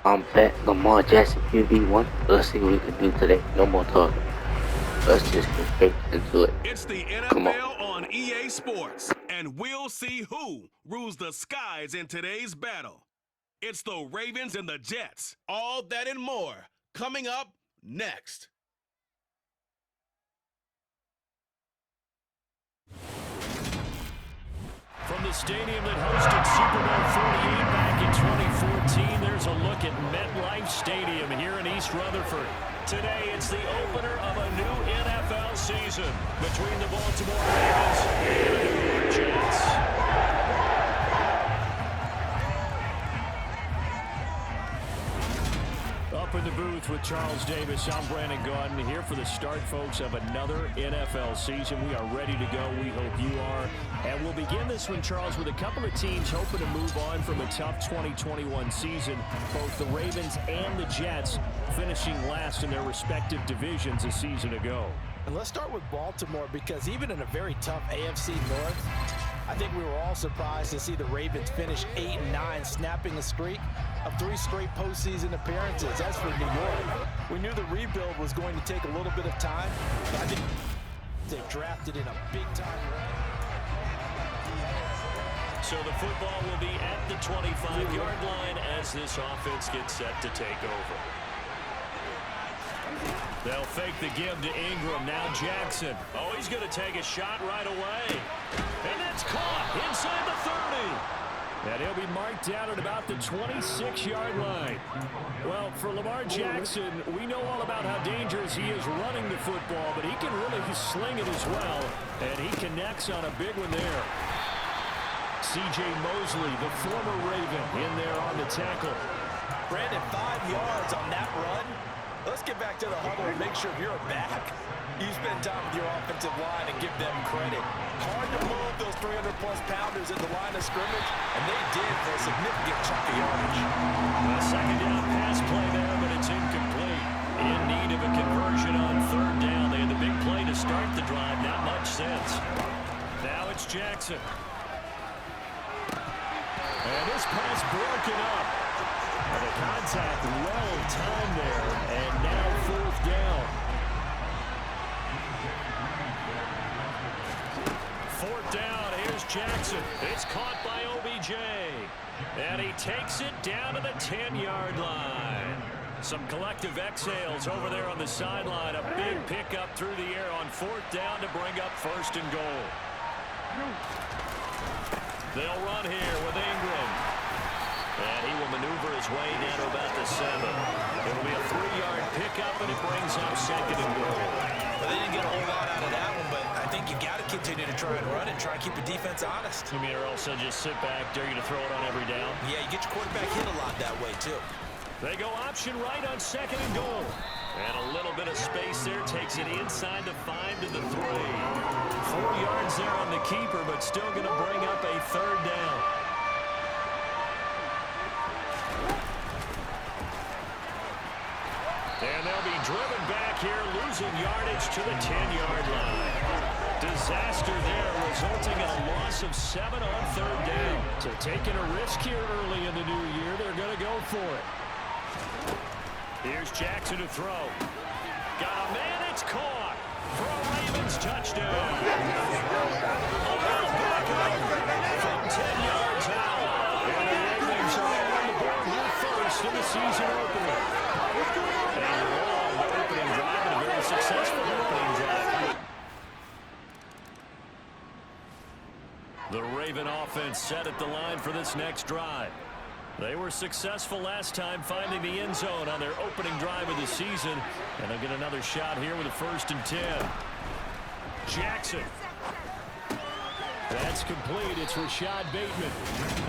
I'm back, Lamar Jackson QB1. Let's see what we can do today. No more talking. Let's just get straight into it. It's the Come on. NFL on EA Sports, and we'll see who rules the skies in today's battle. It's the Ravens and the Jets. All that and more coming up next. From the stadium that hosted Super Bowl 48 back in 2014, there's a look at MetLife Stadium here in East Rutherford. Today, it's the opener of a new NFL season between the Baltimore Ravens and the New York Jets. Up in the booth with Charles Davis, I'm Brandon Gaudin here for the start, folks, of another NFL season. We are ready to go. We hope you are. And we'll begin this one, Charles, with a couple of teams hoping to move on from a tough 2021 season. Both the Ravens and the Jets finishing last in their respective divisions a season ago. And let's start with Baltimore, because even in a very tough AFC North, I think we were all surprised to see the Ravens finish 8-9, snapping a streak of 3 straight postseason appearances. As for New York, we knew the rebuild was going to take a little bit of time, but I think they drafted in a big-time way. So the football will be at the 25-yard line as this offense gets set to take over. They'll fake the give to Ingram. Now Jackson. Oh, he's going to take a shot right away. And that's caught inside the 30. And he'll be marked down at about the 26-yard line. Well, for Lamar Jackson, we know all about how dangerous he is running the football, but he can really sling it as well. And he connects on a big one there. C.J. Mosley, the former Raven, in there on the tackle. Brandon, 5 yards on that run. Let's get back to the huddle and make sure you're back. You spend time with your offensive line and give them credit. Hard to move those 300-plus pounders at the line of scrimmage, and they did for a significant chunk of yardage. A second down pass play there, but it's incomplete. In need of a conversion on third down. They had the big play to start the drive. Not much sense. Now it's Jackson. And this pass broken up. And the contact well timed there, and now fourth down. Fourth down, here's Jackson. It's caught by OBJ. And he takes it down to the 10-yard line. Some collective exhales over there on the sideline. A big pickup through the air on fourth down to bring up first and goal. They'll run here with Ingram. And he will maneuver his way down to about the 7. It'll be a 3-yard pickup, and it brings up second and goal. Well, they didn't get a whole lot out of that one, but I think you got to continue to try and run and try and keep the defense honest. You mean, or also just sit back, dare you to throw it on every down? Yeah, you get your quarterback hit a lot that way, too. They go option right on second and goal. And a little bit of space there takes it inside the 5 to the 3. 4 yards there on the keeper, but still going to bring up a third down. And they'll be driven back here, losing yardage to the 10-yard line. Disaster there, resulting in a loss of 7 on third down. So taking a risk here early in the new year, they're going to go for it. Here's Jackson to throw. Got a man, it's caught for a Ravens touchdown. A little back up from 10 yards out. And the Ravens are on the board here first in the season opener. And a long opening drive and a very successful opening drive. The Raven offense set at the line for this next drive. They were successful last time finding the end zone on their opening drive of the season. And they'll get another shot here with a 1st and 10. Jackson. That's complete. It's Rashad Bateman.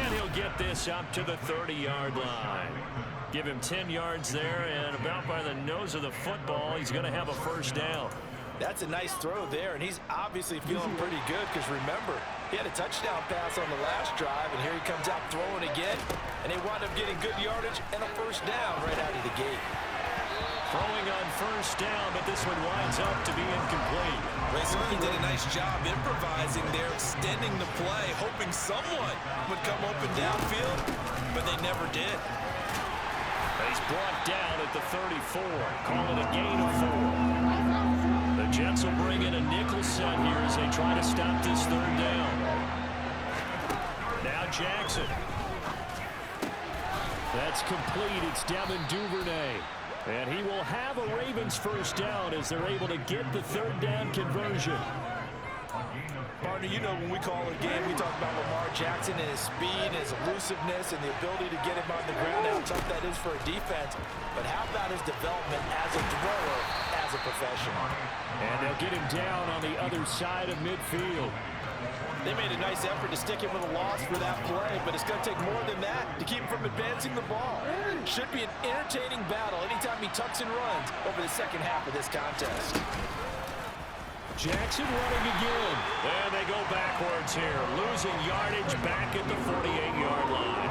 And he'll get this up to the 30-yard line. Give him 10 yards there, and about by the nose of the football, he's going to have a first down. That's a nice throw there, and he's obviously feeling pretty good because, remember, he had a touchdown pass on the last drive, and here he comes out throwing again, and they wind up getting good yardage and a first down right out of the gate. Throwing on first down, but this one winds up to be incomplete. They certainly did a nice job improvising there, extending the play, hoping someone would come open downfield, but they never did. They brought down at the 34. Call it a gain of 4. The Jets will bring in a nickel set here as they try to stop this third down. Now Jackson. That's complete. It's Devin Duvernay. And he will have a Ravens first down as they're able to get the third down conversion. Partner, you know when we call a game, we talk about Lamar Jackson and his speed and his elusiveness and the ability to get him on the ground, how tough that is for a defense. But how about his development as a thrower, as a professional? And they'll get him down on the other side of midfield. They made a nice effort to stick him with a loss for that play, but it's going to take more than that to keep him from advancing the ball. Should be an entertaining battle anytime he tucks and runs over the second half of this contest. Jackson running again. And they go backwards here, losing yardage back at the 48-yard line.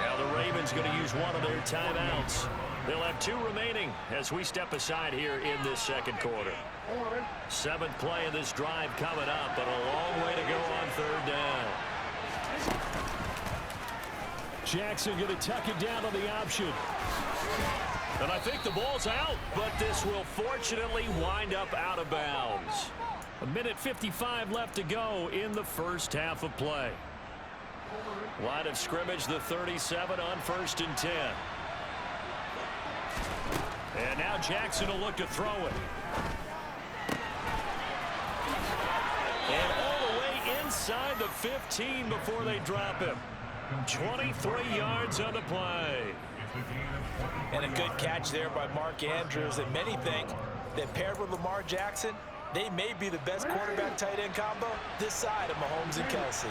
Now the Ravens going to use one of their timeouts. They'll have 2 remaining as we step aside here in this second quarter. 7th play of this drive coming up, but a long way to go on third down. Jackson going to tuck it down on the option. And I think the ball's out, but this will fortunately wind up out of bounds. 1:55 left to go in the first half of play. Line of scrimmage, the 37 on 1st and 10. And now Jackson will look to throw it. And all the way inside the 15 before they drop him. 23 yards on the play. And a good catch there by Mark Andrews. And many think that paired with Lamar Jackson, they may be the best quarterback-tight end combo this side of Mahomes and Kelsey.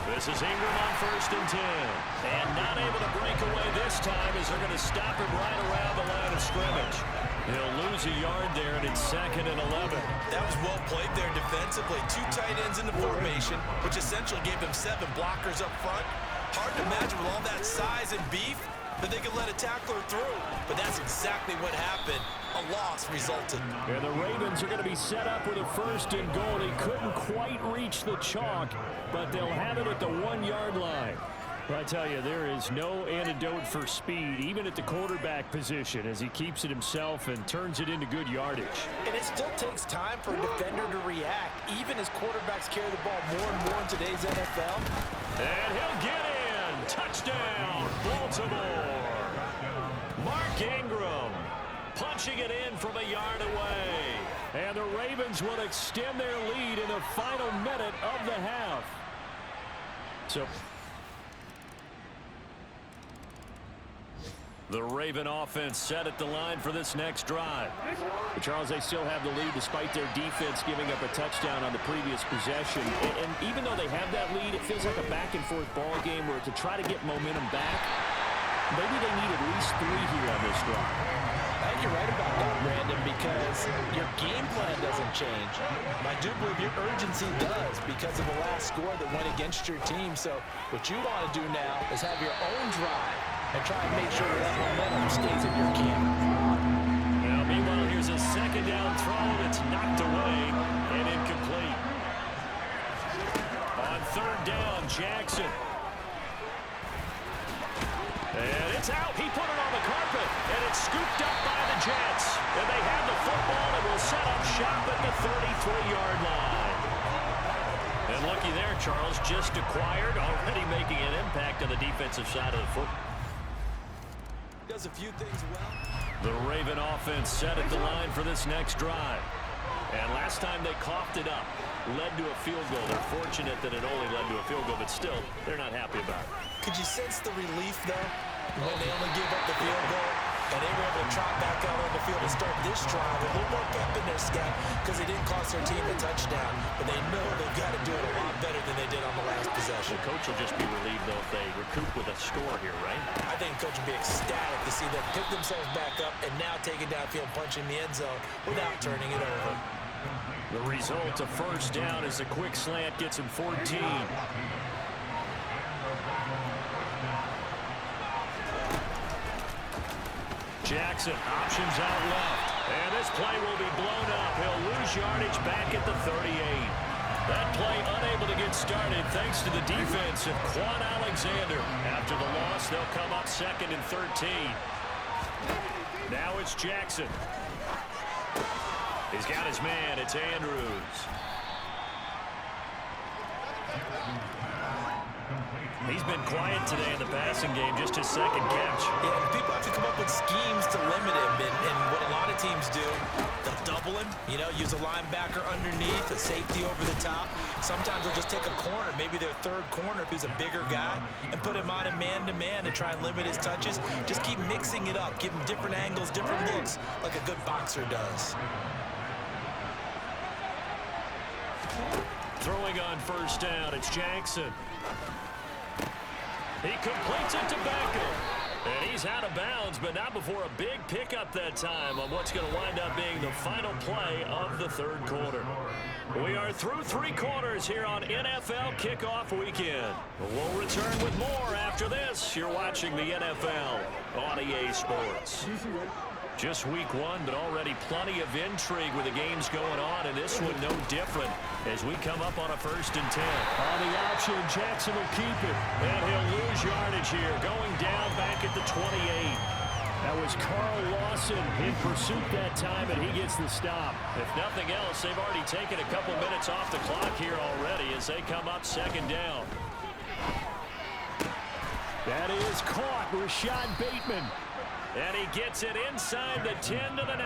This is Ingram on 1st and 10. And not able to break away this time as they're going to stop him right around the line of scrimmage. He'll lose a yard there, and it's 2nd and 11. That was well played there defensively. 2 tight ends in the formation, which essentially gave them 7 blockers up front. Hard to imagine with all that size and beef that they could let a tackler through. But that's exactly what happened. A loss resulted. And the Ravens are going to be set up with a 1st and goal. He couldn't quite reach the chalk, but they'll have it at the 1-yard line. I tell you, there is no antidote for speed, even at the quarterback position, as he keeps it himself and turns it into good yardage. And it still takes time for a defender to react, even as quarterbacks carry the ball more and more in today's NFL. And he'll get in. Touchdown, Baltimore. Mark Ingram punching it in from a yard away. And the Ravens will extend their lead in the final minute of the half. So the Raven offense set at the line for this next drive. But Charles, they still have the lead despite their defense giving up a touchdown on the previous possession. And even though they have that lead, it feels like a back-and-forth ball game where to try to get momentum back, maybe they need at least 3 here on this drive. I think you're right about that, Brandon, because your game plan doesn't change. I do believe your urgency does because of the last score that went against your team. So what you want to do now is have your own drive and try and make sure that momentum stays in your camp. Now, meanwhile, here's a 2nd down throw that's knocked away and incomplete. On 3rd down, Jackson. And it's out. He put it on the carpet, and it's scooped up by the Jets. And they have the football and will set up shop at the 33-yard line. And looky there, Charles, just acquired, already making an impact on the defensive side of the football. Does a few things well. The Raven offense set at the line for this next drive. And last time they coughed it up, led to a field goal. They're fortunate that it only led to a field goal, but still, they're not happy about it. Could you sense the relief, though, when they only gave up the field goal and they were able to trot back out on the field and start this drive with a little more pep in their step because they didn't cost their team a touchdown, but they know they've got to do it a lot better than they did on the last possession. The coach will just be relieved, though, if they recoup with a score here, right? I think the coach will be ecstatic to see them pick themselves back up and now take it downfield, punching the end zone without turning it over. The result of 1st down is a quick slant gets him 14. Jackson options out left. And this play will be blown up. He'll lose yardage back at the 38. That play unable to get started thanks to the defense of Quan Alexander. After the loss, they'll come up 2nd and 13. Now it's Jackson. He's got his man. It's Andrews. He's been quiet today in the passing game, just his 2nd catch. Yeah, people have to come up with schemes to limit him, and what a lot of teams do, they'll double him, use a linebacker underneath, a safety over the top. Sometimes they'll just take a corner, maybe their 3rd corner if he's a bigger guy, and put him on a man-to-man and try and limit his touches. Just keep mixing it up, give him different angles, different looks, like a good boxer does. Throwing on 1st down, it's Jackson. He completes it to Beckham. And he's out of bounds, but not before a big pickup that time on what's going to wind up being the final play of the 3rd quarter. We are through 3 quarters here on NFL Kickoff Weekend. We'll return with more after this. You're watching the NFL on EA Sports. Just week 1, but already plenty of intrigue with the games going on, and this one no different as we come up on a 1st and 10. On the option, Jackson will keep it, and he'll lose yardage here, going down back at the 28. That was Carl Lawson in pursuit that time, and he gets the stop. If nothing else, they've already taken a couple minutes off the clock here already as they come up 2nd down. That is caught, Rashad Bateman. And he gets it inside the 10 to the 9.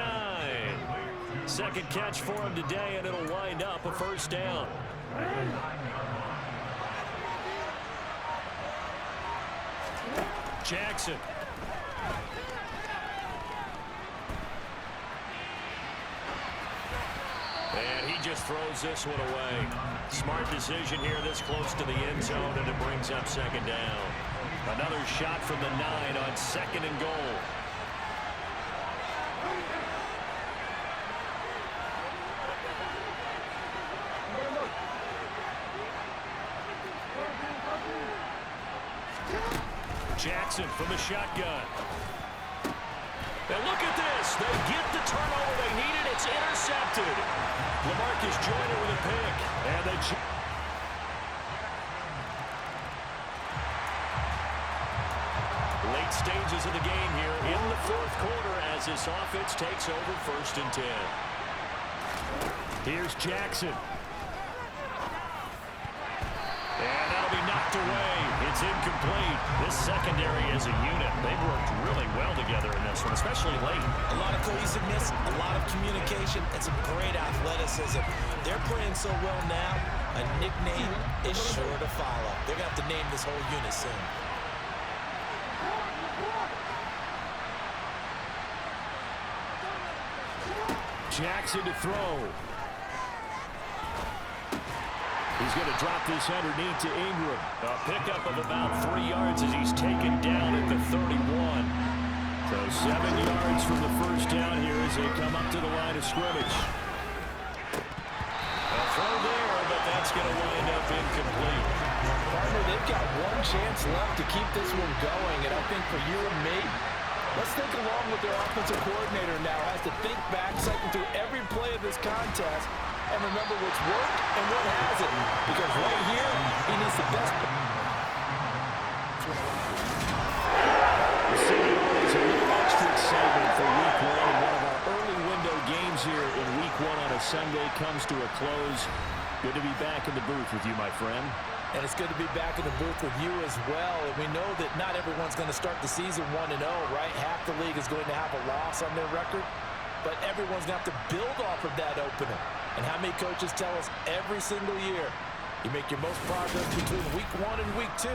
2nd catch for him today, and it'll wind up a 1st down. Jackson. And he just throws this one away. Smart decision here this close to the end zone, and it brings up 2nd down. Another shot from the 9 on 2nd and goal. Jackson from the shotgun. And look at this. They get the turnover they needed. It's intercepted. LaMarcus Joyner with a pick. And the late stages of the game here in the 4th quarter as this offense takes over 1st and 10. Here's Jackson. And that'll be knocked away. It's incomplete. This secondary as a unit, they've worked really well together in this one, especially late. A lot of cohesiveness, a lot of communication, and some great athleticism. They're playing so well now, a nickname is sure to follow. They're going to have to name this whole unit soon. Jackson to throw. He's going to drop this underneath to Ingram. A pickup of about 3 yards as he's taken down at the 31. So 7 yards from the 1st down here as they come up to the line of scrimmage. A throw there, but that's going to wind up incomplete. Partner, they've got 1 chance left to keep this one going, and I think for you and me, let's think along with their offensive coordinator now. Has to think back, cycle through every play of this contest, and remember what's worked and what hasn't. Because right here, he needs the best. The city is a little extra excitement for week 1. And one of our early window games here in week 1 on a Sunday comes to a close. Good to be back in the booth with you, my friend. And it's good to be back in the booth with you as well. And we know that not everyone's going to start the season 1-0, right? Half the league is going to have a loss on their record. But everyone's going to have to build off of that opener. And how many coaches tell us every single year, you make your most progress between week 1 and week 2.